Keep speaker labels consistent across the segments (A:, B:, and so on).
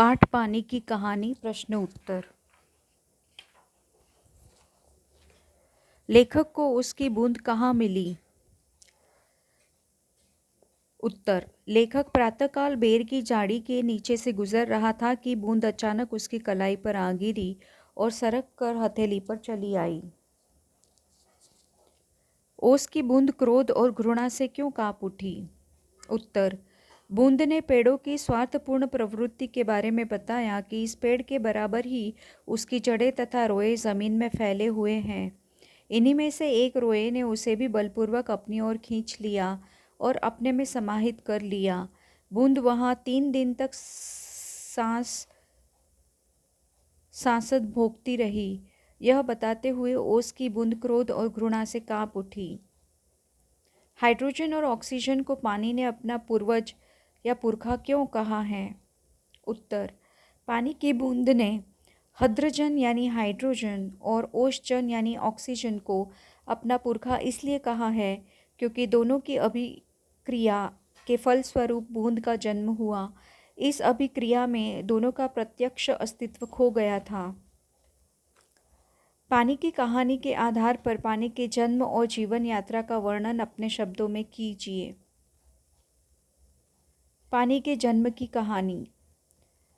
A: पाठ पानी की कहानी प्रश्न उत्तर। लेखक को उसकी बूंद कहाँ मिली? उत्तर। लेखक प्रातःकाल बेर की झाड़ी के नीचे से गुजर रहा था कि बूंद अचानक उसकी कलाई पर आ गिरी और सरक कर हथेली पर चली आई। ओस की बूंद क्रोध और घृणा से क्यों कांप उठी? उत्तर। बूंद ने पेड़ों की स्वार्थपूर्ण प्रवृत्ति के बारे में बताया कि इस पेड़ के बराबर ही उसकी जड़ें तथा रोए जमीन में फैले हुए हैं। इन्हीं में से एक रोए ने उसे भी बलपूर्वक अपनी ओर खींच लिया और अपने में समाहित कर लिया। बूंद वहां 3 दिन तक सांसद भोगती रही। यह बताते हुए ओस की बूंद क्रोध और घृणा से कांप उठी। हाइड्रोजन और ऑक्सीजन को पानी ने अपना पूर्वज या पुरखा क्यों कहा है? उत्तर। पानी की बूंद ने हड्रजन यानी हाइड्रोजन और ओसजन यानी ऑक्सीजन को अपना पुरखा इसलिए कहा है क्योंकि दोनों की अभिक्रिया के फलस्वरूप बूंद का जन्म हुआ। इस अभिक्रिया में दोनों का प्रत्यक्ष अस्तित्व खो गया था। पानी की कहानी के आधार पर पानी के जन्म और जीवन यात्रा का वर्णन अपने शब्दों में कीजिए। पानी के जन्म की कहानी।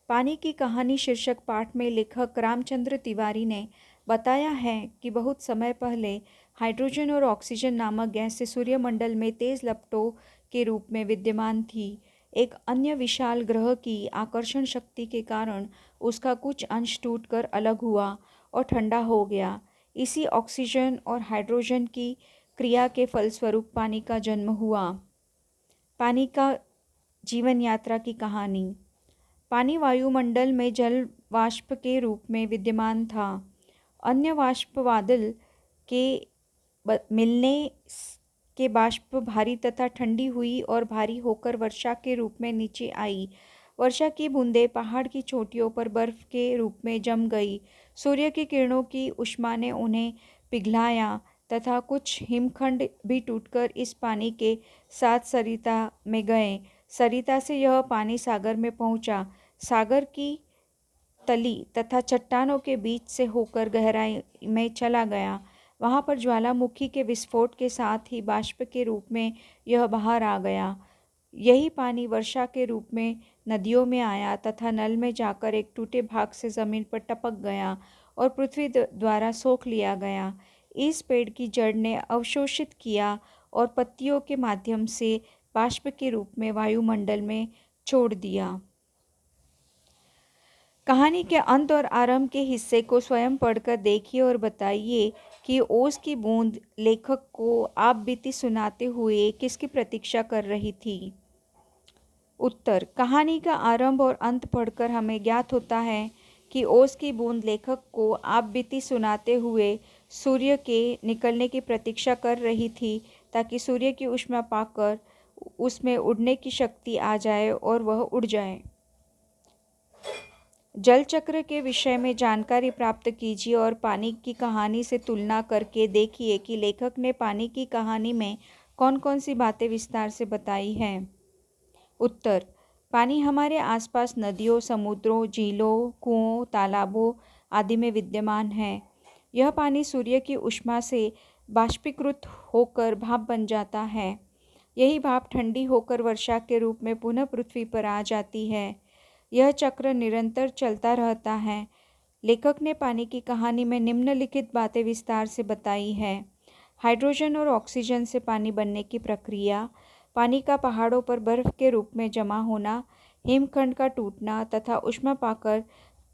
A: पानी की कहानी शीर्षक पाठ में लेखक रामचंद्र तिवारी ने बताया है कि बहुत समय पहले हाइड्रोजन और ऑक्सीजन नामक गैसें सूर्यमंडल में तेज लपटों के रूप में विद्यमान थी। एक अन्य विशाल ग्रह की आकर्षण शक्ति के कारण उसका कुछ अंश टूटकर अलग हुआ और ठंडा हो गया। इसी ऑक्सीजन और हाइड्रोजन की क्रिया के फलस्वरूप पानी का जन्म हुआ। पानी का जीवन यात्रा की कहानी। पानी वायुमंडल में जल वाष्प के रूप में विद्यमान था। अन्य वाष्प बादल के मिलने के बाष्प भारी तथा ठंडी हुई और भारी होकर वर्षा के रूप में नीचे आई। वर्षा की बूंदें पहाड़ की चोटियों पर बर्फ के रूप में जम गई। सूर्य की किरणों की ऊष्मा ने उन्हें पिघलाया तथा कुछ हिमखंड भी टूटकर इस पानी के साथ सरिता में गए। सरिता से यह पानी सागर में पहुंचा। सागर की तली तथा चट्टानों के बीच से होकर गहराई में चला गया। वहां पर ज्वालामुखी के विस्फोट के साथ ही बाष्प के रूप में यह बाहर आ गया। यही पानी वर्षा के रूप में नदियों में आया तथा नल में जाकर एक टूटे भाग से जमीन पर टपक गया और पृथ्वी द्वारा सोख लिया गया। इस पेड़ की जड़ ने अवशोषित किया और पत्तियों के माध्यम से बाष्प के रूप में वायुमंडल में छोड़ दिया। कहानी के अंत और आरंभ के हिस्से को स्वयं पढ़कर देखिए और बताइए कि ओस की बूंद लेखक को आप बीती सुनाते हुए किसकी प्रतीक्षा कर रही थी? उत्तर। कहानी का आरंभ और अंत पढ़कर हमें ज्ञात होता है कि ओस की बूंद लेखक को आप बीती सुनाते हुए सूर्य के निकलने की प्रतीक्षा कर रही थी ताकि सूर्य की ऊष्मा पाकर उसमें उड़ने की शक्ति आ जाए और वह उड़ जाए। जल चक्र के विषय में जानकारी प्राप्त कीजिए और पानी की कहानी से तुलना करके देखिए कि लेखक ने पानी की कहानी में कौन कौन सी बातें विस्तार से बताई हैं। उत्तर। पानी हमारे आसपास नदियों, समुद्रों, झीलों, कुओं, तालाबों आदि में विद्यमान है। यह पानी सूर्य की ऊष्मा से बाष्पीकृत होकर भाप बन जाता है। यही भाप ठंडी होकर वर्षा के रूप में पुनः पृथ्वी पर आ जाती है। यह चक्र निरंतर चलता रहता है। लेखक ने पानी की कहानी में निम्नलिखित बातें विस्तार से बताई है। हाइड्रोजन और ऑक्सीजन से पानी बनने की प्रक्रिया, पानी का पहाड़ों पर बर्फ के रूप में जमा होना, हिमखंड का टूटना तथा ऊष्मा पाकर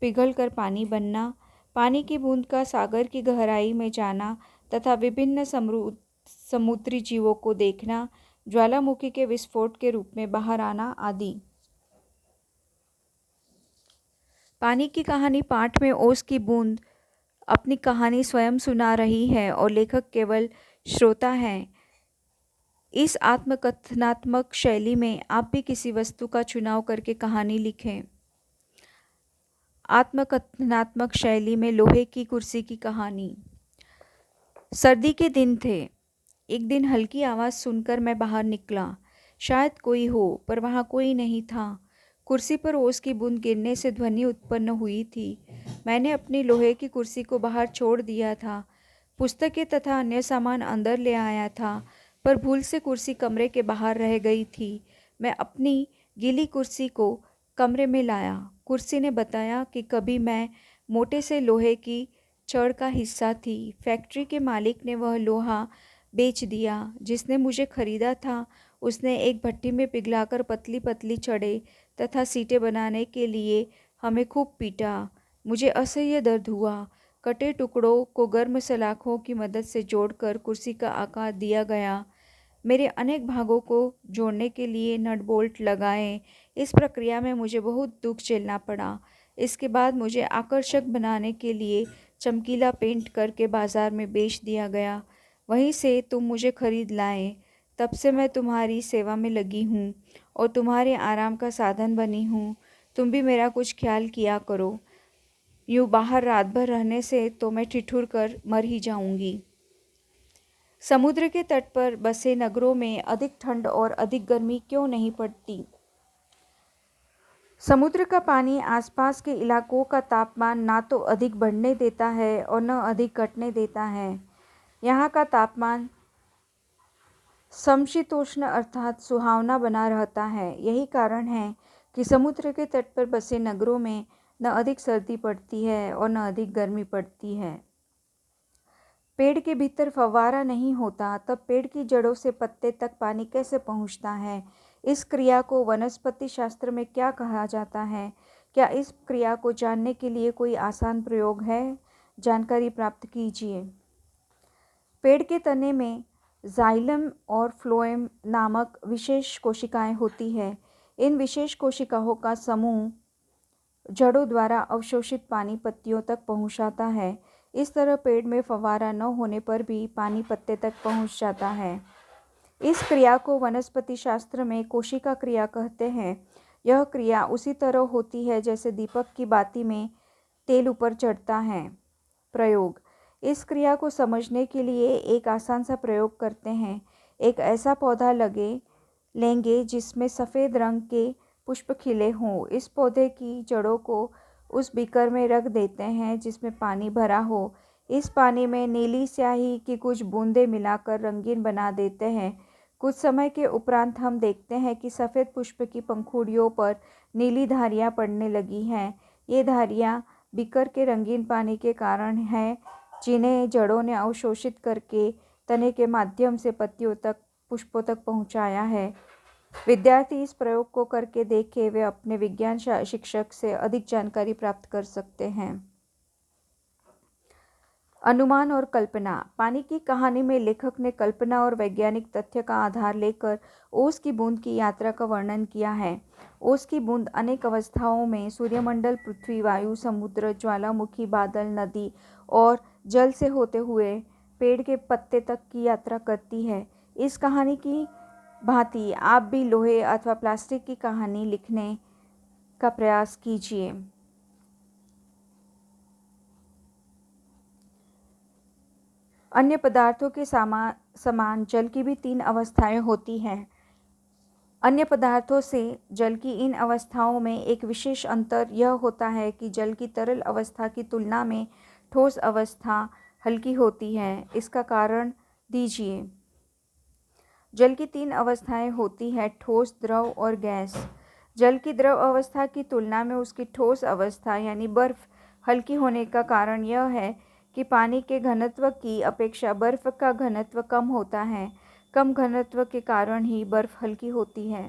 A: पिघलकर पानी बनना, पानी की बूंद का सागर की गहराई में जाना तथा विभिन्न समुद्री जीवों को देखना, ज्वालामुखी के विस्फोट के रूप में बाहर आना आदि। पानी की कहानी पाठ में ओस की बूंद अपनी कहानी स्वयं सुना रही है और लेखक केवल श्रोता है। इस आत्मकथनात्मक शैली में आप भी किसी वस्तु का चुनाव करके कहानी लिखें। आत्मकथनात्मक शैली में लोहे की कुर्सी की कहानी। सर्दी के दिन थे। एक दिन हल्की आवाज़ सुनकर मैं बाहर निकला। शायद कोई हो, पर वहाँ कोई नहीं था। कुर्सी पर ओस की बूंद गिरने से ध्वनि उत्पन्न हुई थी। मैंने अपनी लोहे की कुर्सी को बाहर छोड़ दिया था, पुस्तकें तथा अन्य सामान अंदर ले आया था, पर भूल से कुर्सी कमरे के बाहर रह गई थी। मैं अपनी गीली कुर्सी को कमरे में लाया। कुर्सी ने बताया कि कभी मैं मोटे से लोहे की छड़ का हिस्सा थी। फैक्ट्री के मालिक ने वह लोहा बेच दिया जिसने मुझे खरीदा था। उसने एक भट्टी में पिघलाकर पतली पतली छड़ें तथा सीटें बनाने के लिए हमें खूब पीटा। मुझे असह्य दर्द हुआ। कटे टुकड़ों को गर्म सलाखों की मदद से जोड़कर कुर्सी का आकार दिया गया। मेरे अनेक भागों को जोड़ने के लिए नट बोल्ट लगाए। इस प्रक्रिया में मुझे बहुत दुख झेलना पड़ा। इसके बाद मुझे आकर्षक बनाने के लिए चमकीला पेंट करके बाजार में बेच दिया गया। वहीं से तुम मुझे खरीद लाए। तब से मैं तुम्हारी सेवा में लगी हूँ और तुम्हारे आराम का साधन बनी हूँ। तुम भी मेरा कुछ ख्याल किया करो। यूँ बाहर रात भर रहने से तो मैं ठिठुर कर मर ही जाऊंगी। समुद्र के तट पर बसे नगरों में अधिक ठंड और अधिक गर्मी क्यों नहीं पड़ती? समुद्र का पानी आसपास के इलाकों का तापमान ना तो अधिक बढ़ने देता है और न अधिक घटने देता है। यहाँ का तापमान समशीतोष्ण अर्थात सुहावना बना रहता है। यही कारण है कि समुद्र के तट पर बसे नगरों में न अधिक सर्दी पड़ती है और न अधिक गर्मी पड़ती है। पेड़ के भीतर फव्वारा नहीं होता, तब पेड़ की जड़ों से पत्ते तक पानी कैसे पहुँचता है? इस क्रिया को वनस्पति शास्त्र में क्या कहा जाता है? क्या इस क्रिया को जानने के लिए कोई आसान प्रयोग है? जानकारी प्राप्त कीजिए। पेड़ के तने में जाइलम और फ्लोएम नामक विशेष कोशिकाएं होती है। इन विशेष कोशिकाओं का समूह जड़ों द्वारा अवशोषित पानी पत्तियों तक पहुँचाता है। इस तरह पेड़ में फव्वारा न होने पर भी पानी पत्ते तक पहुँच जाता है। इस क्रिया को वनस्पति शास्त्र में कोशिका क्रिया कहते हैं। यह क्रिया उसी तरह होती है जैसे दीपक की बाती में तेल ऊपर चढ़ता है। प्रयोग। इस क्रिया को समझने के लिए एक आसान सा प्रयोग करते हैं। एक ऐसा पौधा लेंगे जिसमें सफ़ेद रंग के पुष्प खिले हों। इस पौधे की जड़ों को उस बीकर में रख देते हैं जिसमें पानी भरा हो। इस पानी में नीली स्याही की कुछ बूंदें मिलाकर रंगीन बना देते हैं। कुछ समय के उपरांत हम देखते हैं कि सफ़ेद पुष्प की पंखुड़ियों पर नीली धारियाँ पड़ने लगी हैं। ये धारियाँ बीकर के रंगीन पानी के कारण हैं, जिन्हें जड़ों ने अवशोषित करके तने के माध्यम से पत्तियों तक पुष्पों तक पहुँचाया है। विद्यार्थी इस प्रयोग को करके देखें, वे अपने विज्ञान शिक्षक से अधिक जानकारी प्राप्त कर सकते हैं। अनुमान और कल्पना। पानी की कहानी में लेखक ने कल्पना और वैज्ञानिक तथ्य का आधार लेकर ओस की बूंद की यात्रा का वर्णन किया है। ओस की बूंद अनेक अवस्थाओं में सूर्यमंडल, पृथ्वी, वायु, समुद्र, ज्वालामुखी, बादल, नदी और जल से होते हुए पेड़ के पत्ते तक की यात्रा करती है। इस कहानी की भांति आप भी लोहे अथवा प्लास्टिक की कहानी लिखने का प्रयास कीजिए। अन्य पदार्थों के समान जल की भी 3 अवस्थाएं होती हैं। अन्य पदार्थों से जल की इन अवस्थाओं में एक विशेष अंतर यह होता है कि जल की तरल अवस्था की तुलना में ठोस अवस्था हल्की होती है। इसका कारण दीजिए। जल की 3 अवस्थाएं होती हैं, ठोस, द्रव और गैस। जल की द्रव अवस्था की तुलना में उसकी ठोस अवस्था यानी बर्फ हल्की होने का कारण यह है कि पानी के घनत्व की अपेक्षा बर्फ का घनत्व कम होता है। कम घनत्व के कारण ही बर्फ हल्की होती है।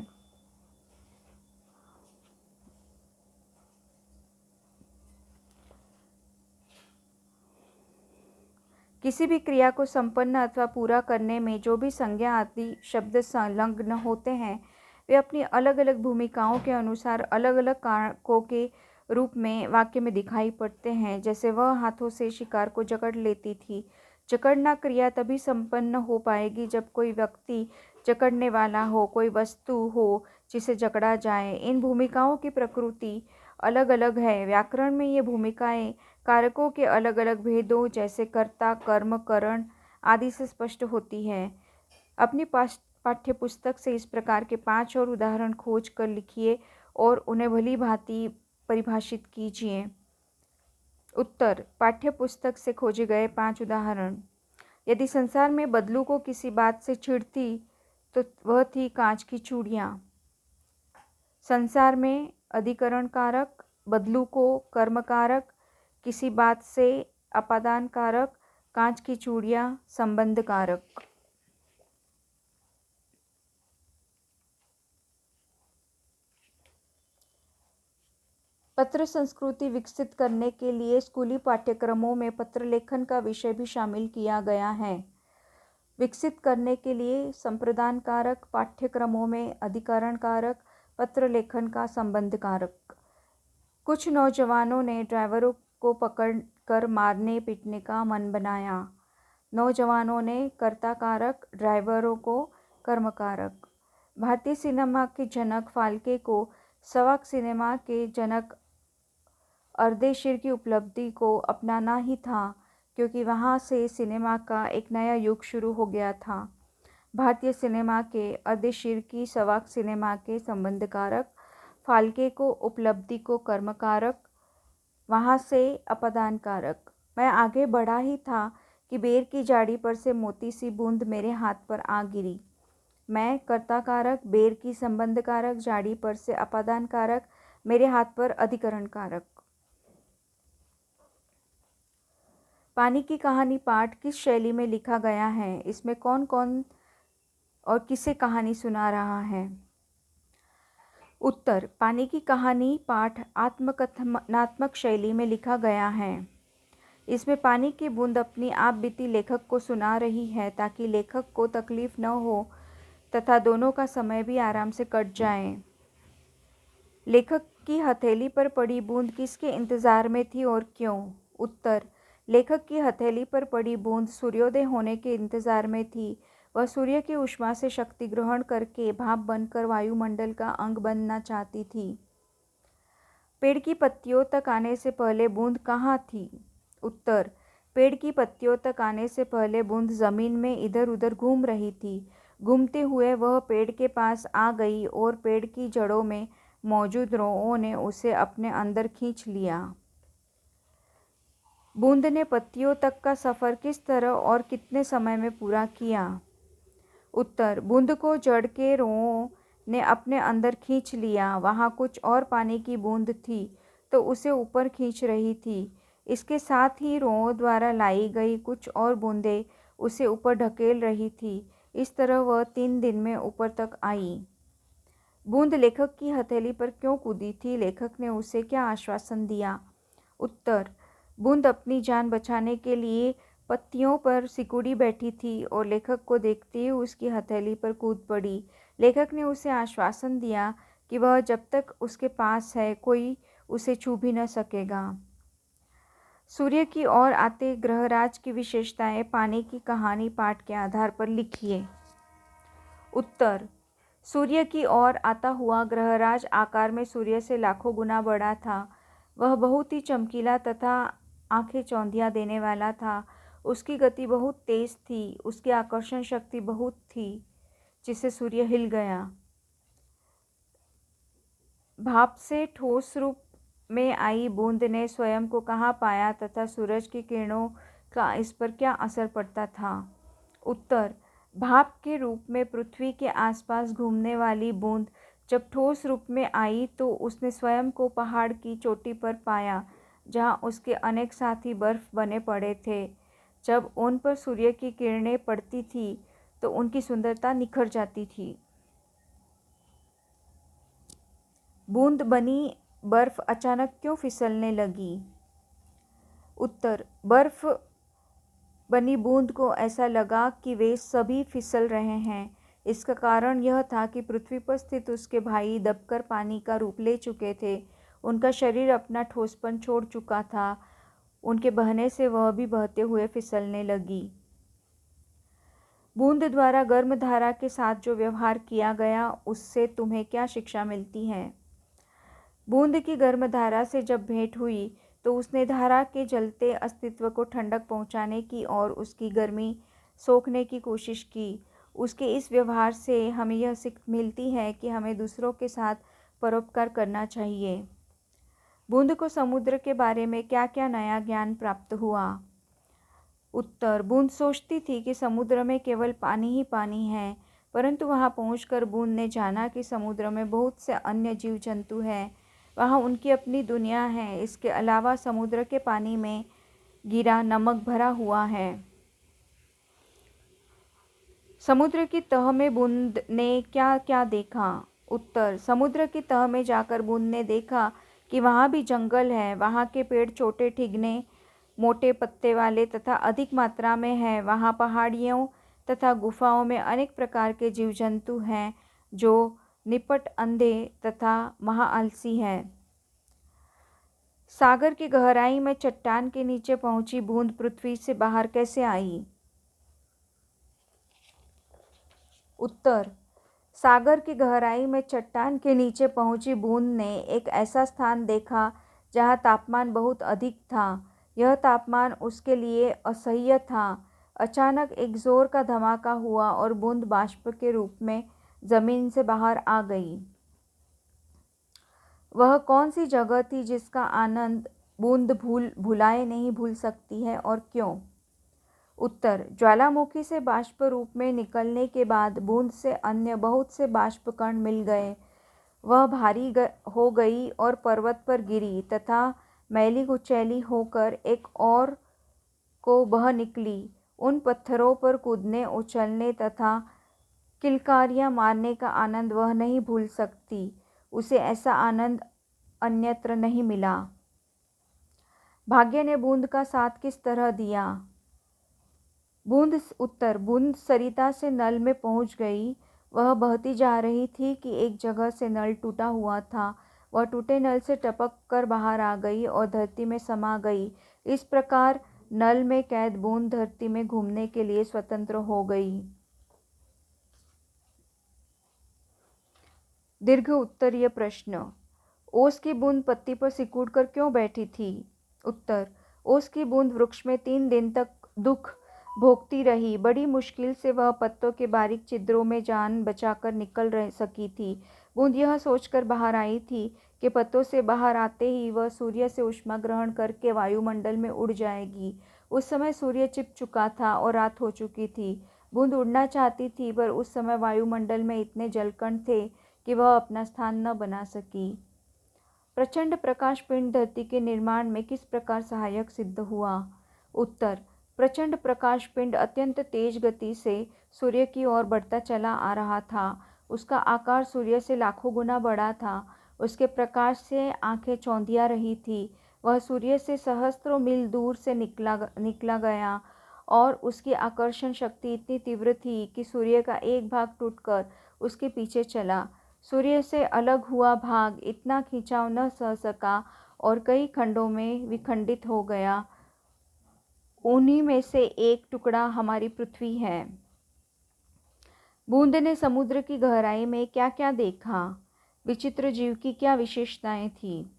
A: किसी भी क्रिया को संपन्न अथवा पूरा करने में जो भी संज्ञा आदि शब्द संलग्न होते हैं, वे अपनी अलग अलग भूमिकाओं के अनुसार अलग अलग कारकों के रूप में वाक्य में दिखाई पड़ते हैं। जैसे वह हाथों से शिकार को जकड़ लेती थी। जकड़ना क्रिया तभी संपन्न हो पाएगी जब कोई व्यक्ति जकड़ने वाला हो, कोई वस्तु हो जिसे जकड़ा जाए। इन भूमिकाओं की प्रकृति अलग अलग है। व्याकरण में ये भूमिकाएं कारकों के अलग अलग भेदों जैसे कर्ता, कर्म, करण आदि से स्पष्ट होती है। अपनी पाठ्य पुस्तक से इस प्रकार के 5 और उदाहरण खोज कर लिखिए और उन्हें भली भांति परिभाषित कीजिए। उत्तर, पाठ्य पुस्तक से खोजे गए 5 उदाहरण। यदि संसार में बदलू को किसी बात से चिढ़ती तो वह थी कांच की चूड़ियाँ। संसार में अधिकरण कारक, बदलू को कर्म कारक, किसी बात से अपादान कारक, कांच की चूड़ियाँ संबंध कारक। पत्र संस्कृति विकसित करने के लिए स्कूली पाठ्यक्रमों में पत्र लेखन का विषय भी शामिल किया गया है। विकसित करने के लिए संप्रदान कारक, पाठ्यक्रमों में अधिकरण कारक, पत्र लेखन का संबंध कारक। कुछ नौजवानों ने ड्राइवरों को पकड़कर मारने पीटने का मन बनाया। नौजवानों ने कर्ता कारक, ड्राइवरों को कर्म कारक। भारतीय सिनेमा के जनक फाल्के को सवाक सिनेमा के जनक अर्देशीर की उपलब्धि को अपनाना ही था, क्योंकि वहाँ से सिनेमा का एक नया युग शुरू हो गया था। भारतीय सिनेमा के अर्देशीर की सवाक सिनेमा के संबंध कारक, फाल्के को उपलब्धि को कर्म कारक, वहाँ से अपादान कारक। मैं आगे बढ़ा ही था कि बेर की जाड़ी पर से मोती सी बूंद मेरे हाथ पर आ गिरी। मैं कर्ता कारक, बेर की संबंध कारक, जाड़ी पर से अपादान कारक, मेरे हाथ पर अधिकरण कारक। पानी की कहानी पाठ किस शैली में लिखा गया है? इसमें कौन कौन और किसे कहानी सुना रहा है? उत्तर, पानी की कहानी पाठ आत्मकथनात्मक शैली में लिखा गया है। इसमें पानी की बूंद अपनी आप बीती लेखक को सुना रही है ताकि लेखक को तकलीफ न हो तथा दोनों का समय भी आराम से कट जाए। लेखक की हथेली पर पड़ी बूंद किसके इंतजार में थी और क्यों? उत्तर, लेखक की हथेली पर पड़ी बूंद सूर्योदय होने के इंतजार में थी। वह सूर्य की ऊष्मा से शक्ति ग्रहण करके भाप बनकर वायुमंडल का अंग बनना चाहती थी। पेड़ की पत्तियों तक आने से पहले बूंद कहाँ थी? उत्तर, पेड़ की पत्तियों तक आने से पहले बूंद जमीन में इधर उधर घूम रही थी। घूमते हुए वह पेड़ के पास आ गई और पेड़ की जड़ों में मौजूद रोंओं ने उसे अपने अंदर खींच लिया। बूंद ने पत्तियों तक का सफ़र किस तरह और कितने समय में पूरा किया? उत्तर, बूंद को जड़ के रोंओं ने अपने अंदर खींच लिया। वहाँ कुछ और पानी की बूंद थी तो उसे ऊपर खींच रही थी। इसके साथ ही रोंओं द्वारा लाई गई कुछ और बूंदें उसे ऊपर ढकेल रही थी। इस तरह वह 3 दिन में ऊपर तक आई। बूंद लेखक की हथेली पर क्यों कूदी थी? लेखक ने उसे क्या आश्वासन दिया? उत्तर, बूंद अपनी जान बचाने के लिए पत्तियों पर सिकुड़ी बैठी थी और लेखक को देखते ही उसकी हथेली पर कूद पड़ी। लेखक ने उसे आश्वासन दिया कि वह जब तक उसके पास है कोई उसे छू भी न सकेगा। सूर्य की ओर आते ग्रहराज की विशेषताएं पानी की कहानी पाठ के आधार पर लिखिए। उत्तर, सूर्य की ओर आता हुआ ग्रहराज आकार में सूर्य से लाखों गुना बड़ा था। वह बहुत ही चमकीला तथा आंखें चौंधिया देने वाला था। उसकी गति बहुत तेज थी। उसकी आकर्षण शक्ति बहुत थी जिससे सूर्य हिल गया। भाप से ठोस रूप में आई बूंद ने स्वयं को कहाँ पाया तथा सूरज की किरणों का इस पर क्या असर पड़ता था? उत्तर, भाप के रूप में पृथ्वी के आसपास घूमने वाली बूंद जब ठोस रूप में आई तो उसने स्वयं को पहाड़ की चोटी पर पाया जहाँ उसके अनेक साथी बर्फ बने पड़े थे। जब उन पर सूर्य की किरणें पड़ती थी तो उनकी सुंदरता निखर जाती थी। बूंद बनी बर्फ अचानक क्यों फिसलने लगी? उत्तर, बर्फ बनी बूंद को ऐसा लगा कि वे सभी फिसल रहे हैं। इसका कारण यह था कि पृथ्वी पर स्थित उसके भाई दबकर पानी का रूप ले चुके थे। उनका शरीर अपना ठोसपन छोड़ चुका था। उनके बहने से वह भी बहते हुए फिसलने लगी। बूंद द्वारा गर्म धारा के साथ जो व्यवहार किया गया उससे तुम्हें क्या शिक्षा मिलती है? बूंद की गर्म धारा से जब भेंट हुई तो उसने धारा के जलते अस्तित्व को ठंडक पहुंचाने की और उसकी गर्मी सोखने की कोशिश की। उसके इस व्यवहार से हमें यह सीख मिलती है कि हमें दूसरों के साथ परोपकार करना चाहिए। बूंद को समुद्र के बारे में क्या क्या नया ज्ञान प्राप्त हुआ? उत्तर: बूंद सोचती थी कि समुद्र में केवल पानी ही पानी है, परंतु वहां पहुंचकर बूंद ने जाना कि समुद्र में बहुत से अन्य जीव जंतु हैं। वहां उनकी अपनी दुनिया है। इसके अलावा समुद्र के पानी में गिरा नमक भरा हुआ है। समुद्र की तह में बूंद ने क्या क्या देखा? उत्तर: समुद्र की तह में जाकर बूंद ने देखा कि वहाँ भी जंगल है। वहाँ के पेड़ छोटे, ठिगने, मोटे पत्ते वाले तथा अधिक मात्रा में है। वहाँ पहाड़ियों तथा गुफाओं में अनेक प्रकार के जीव जंतु हैं जो निपट, अंधे तथा महाआलसी हैं। सागर की गहराई में चट्टान के नीचे पहुंची बूंद पृथ्वी से बाहर कैसे आई? उत्तर: सागर की गहराई में चट्टान के नीचे पहुंची बूंद ने एक ऐसा स्थान देखा जहां तापमान बहुत अधिक था। यह तापमान उसके लिए असह्य था। अचानक एक जोर का धमाका हुआ और बूंद बाष्प के रूप में जमीन से बाहर आ गई। वह कौन सी जगह थी जिसका आनंद बूंद भुलाए नहीं भूल सकती है और क्यों? उत्तर: ज्वालामुखी से बाष्प रूप में निकलने के बाद बूंद से अन्य बहुत से बाष्प कण मिल गए। वह भारी हो गई और पर्वत पर गिरी तथा मैली कुचैली होकर एक और को बह निकली। उन पत्थरों पर कूदने, उछलने तथा किलकारियां मारने का आनंद वह नहीं भूल सकती। उसे ऐसा आनंद अन्यत्र नहीं मिला। भाग्य ने बूंद का साथ किस तरह दिया? उत्तर: बूंद सरिता से नल में पहुंच गई। वह बहती जा रही थी कि एक जगह से नल टूटा हुआ था। वह टूटे नल से टपक कर बाहर आ गई और धरती में समा गई। इस प्रकार नल में कैद बूंद धरती में घूमने के लिए स्वतंत्र हो गई। दीर्घ उत्तरीय प्रश्न: ओस की बूंद पत्ती पर सिकुड़ कर क्यों बैठी थी? उत्तर: ओस की बूंद वृक्ष में 3 दिन तक दुख भोगती रही। बड़ी मुश्किल से वह पत्तों के बारीक छिद्रों में जान बचाकर निकल सकी थी। बूंद यह सोचकर बाहर आई थी कि पत्तों से बाहर आते ही वह सूर्य से ऊष्मा ग्रहण करके वायुमंडल में उड़ जाएगी। उस समय सूर्य छिप चुका था और रात हो चुकी थी। बूंद उड़ना चाहती थी, पर उस समय वायुमंडल में इतने जलकण थे कि वह अपना स्थान न बना सकी। प्रचंड प्रकाश पिंड धरती के निर्माण में किस प्रकार सहायक सिद्ध हुआ? उत्तर: प्रचंड प्रकाश पिंड अत्यंत तेज गति से सूर्य की ओर बढ़ता चला आ रहा था। उसका आकार सूर्य से लाखों गुना बड़ा था। उसके प्रकाश से आंखें चौंधिया रही थी। वह सूर्य से सहस्त्रों मील दूर से निकला गया और उसकी आकर्षण शक्ति इतनी तीव्र थी कि सूर्य का एक भाग टूटकर उसके पीछे चला। सूर्य से अलग हुआ भाग इतना खिंचाव न सह सका और कई खंडों में विखंडित हो गया। उन्हीं में से एक टुकड़ा हमारी पृथ्वी है। बूंद ने समुद्र की गहराई में क्या क्या देखा? विचित्र जीव की क्या विशेषताएं थी?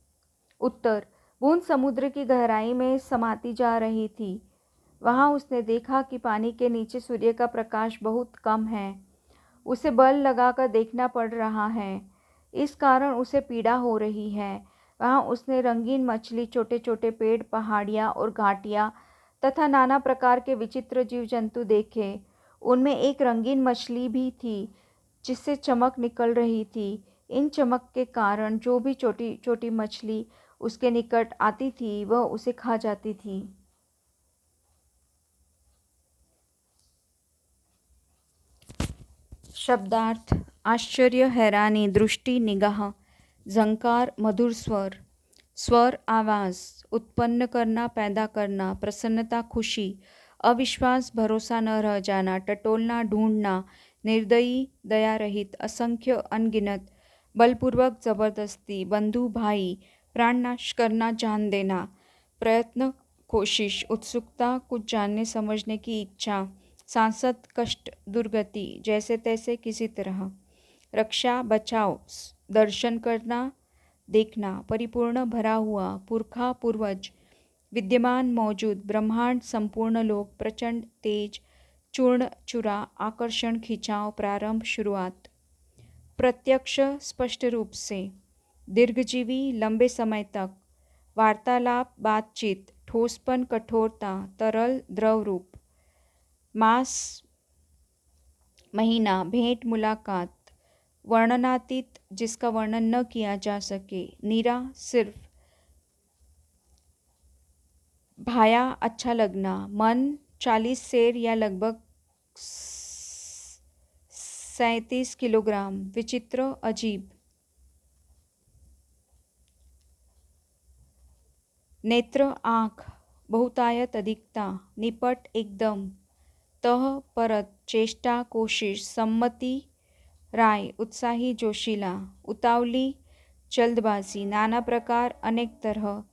A: उत्तर: बूंद समुद्र की गहराई में समाती जा रही थी। वहां उसने देखा कि पानी के नीचे सूर्य का प्रकाश बहुत कम है। उसे बल लगाकर देखना पड़ रहा है। इस कारण उसे पीड़ा हो रही है। वहां उसने रंगीन मछली, छोटे छोटे पेड़, पहाड़ियाँ और घाटियाँ तथा नाना प्रकार के विचित्र जीव जंतु देखे। उनमें एक रंगीन मछली भी थी जिससे चमक निकल रही थी। इन चमक के कारण जो भी छोटी छोटी मछली उसके निकट आती थी वह उसे खा जाती थी। शब्दार्थ: आश्चर्य, हैरानी, दृष्टि, निगाह, झंकार, मधुर स्वर, स्वर, आवाज़, उत्पन्न करना, पैदा करना, प्रसन्नता, खुशी, अविश्वास, भरोसा न रह जाना, टटोलना, ढूंढना, निर्दयी, दया रहित, असंख्य, अनगिनत, बलपूर्वक, जबरदस्ती, बंधु, भाई, प्राणनाश करना, जान देना, प्रयत्न, कोशिश, उत्सुकता, कुछ जानने समझने की इच्छा, सांसत, कष्ट, दुर्गति, जैसे तैसे, किसी तरह, रक्षा, बचाव, दर्शन करना, देखना, परिपूर्ण, भरा हुआ, पुरखा, पूर्वज, विद्यमान, मौजूद, ब्रह्मांड, संपूर्ण लोक, प्रचंड, तेज, चूर्ण, चुरा, आकर्षण, खिंचाव, प्रारंभ, शुरुआत, प्रत्यक्ष, स्पष्ट रूप से, दीर्घजीवी लंबे समय तक, वार्तालाप बातचीत, ठोसपन कठोरता, तरल द्रव रूप, मास महीना, भेंट मुलाकात, वर्णनातीत जिसका वर्णन न किया जा सके, नीरा सिर्फ, भाया अच्छा लगना, मन 40 सेर या लगभग 37 किलोग्राम, विचित्र अजीब, नेत्र आँख, बहुतायत अधिकता, निपट एकदम, तह परत, चेष्टा कोशिश, सम्मति राय, उत्साही जोशीला, उतावली जल्दबाजी, नाना प्रकार अनेक तरह,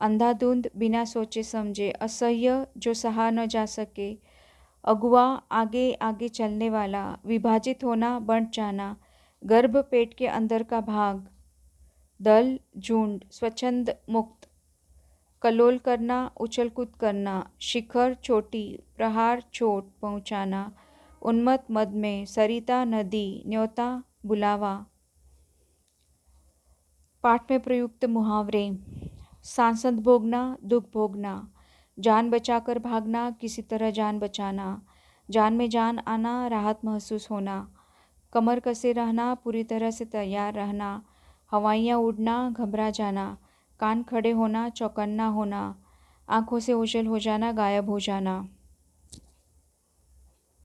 A: अंधाधुंध बिना सोचे समझे, असह्य जो सहा न जा सके, अगुआ आगे आगे चलने वाला, विभाजित होना बंट जाना, गर्भ पेट के अंदर का भाग, दल झुंड, स्वच्छंद मुक्त, कलोल करना उछल कूद करना, शिखर चोटी, प्रहार चोट पहुंचाना, उन्मत्त मद में, सरिता नदी, न्योता बुलावा। पाठ में प्रयुक्त मुहावरे, सांसद भोगना, दुख भोगना, जान बचाकर भागना, किसी तरह जान बचाना, जान में जान आना, राहत महसूस होना, कमर कसे रहना, पूरी तरह से तैयार रहना, हवाइयाँ उड़ना, घबरा जाना, कान खड़े होना, चौकन्ना होना, आँखों से ओझल हो जाना, गायब हो जाना।